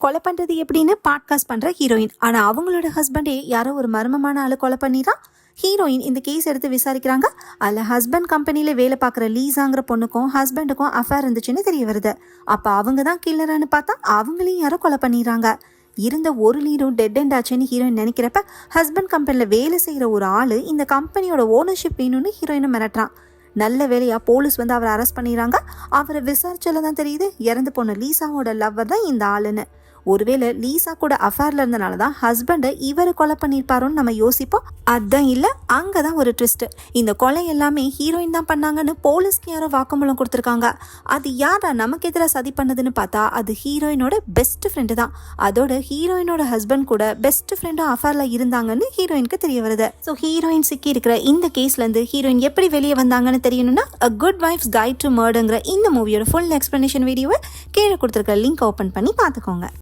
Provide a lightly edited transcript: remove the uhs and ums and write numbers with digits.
கொலை பண்றது எப்படின்னு பாட்காஸ்ட் பண்ற ஹீரோயின். ஆனா அவங்களோட ஹஸ்பண்டே யாரோ ஒரு மர்மமான ஆளு கொலை பண்ணிதான். ஹீரோயின் இந்த கேஸ் எடுத்து விசாரிக்கிறாங்க. அதில் ஹஸ்பண்ட் கம்பெனியில் வேலை பார்க்குற லீஸாங்கிற பொண்ணுக்கும் ஹஸ்பண்டுக்கும் அஃபேர் இருந்துச்சுன்னு தெரிய வருது. அப்போ அவங்க தான் கில்லரான்னு பார்த்தா அவங்களையும் யாரோ கொலை பண்ணிடுறாங்க. இருந்த ஒரு லீடும் டெட் அண்ட் ஆச்சுன்னு ஹீரோயின் நினைக்கிறப்ப ஹஸ்பண்ட் கம்பெனியில் வேலை செய்கிற ஒரு ஆள் இந்த கம்பெனியோட ஓனர்ஷிப் வேணும்னு ஹீரோயினை மிரட்டுறான். நல்ல வேலையா போலீஸ் வந்து அவரை அரெஸ்ட் பண்ணிடுறாங்க. அவரை விசாரிச்சல தான் தெரியுது இறந்து போன லீசாவோட லவ்வர் தான் இந்த ஆளுன்னு. ஒருவேளை லீசா கூட அஃபேர்ல இருந்தனால தான் ஹஸ்பண்டை இவர் கொலை பண்ணியிருப்பாரோன்னு நம்ம யோசிப்போம். அதுதான் இல்லை, அங்கே தான் ஒரு ட்விஸ்ட். இந்த கொலை எல்லாமே ஹீரோயின் தான் பண்ணாங்கன்னு போலீஸ்க்கு யாரோ வாக்குமூலம் கொடுத்துருக்காங்க. அது யாரா நமக்கு எதிராக சதி பண்ணதுன்னு பார்த்தா அது ஹீரோயினோட பெஸ்ட் ஃப்ரெண்டு தான். அதோட ஹீரோயினோட ஹஸ்பண்ட் கூட பெஸ்ட் ஃப்ரெண்டும் அஃபேர்ல இருந்தாங்கன்னு ஹீரோயினுக்கு தெரிய வருது. ஸோ ஹீரோயின் சிக்கி இருக்கிற இந்த கேஸ்லேருந்து ஹீரோயின் எப்படி வெளியே வந்தாங்கன்னு தெரியணும்னா A Good Wife's Guide to Murderங்கிற இந்த மூவியோட ஃபுல் எக்ஸ்பிளனேஷன் வீடியோவை கீழே கொடுத்துருக்க லிங்க் ஓப்பன் பண்ணி பார்த்துக்கோங்க.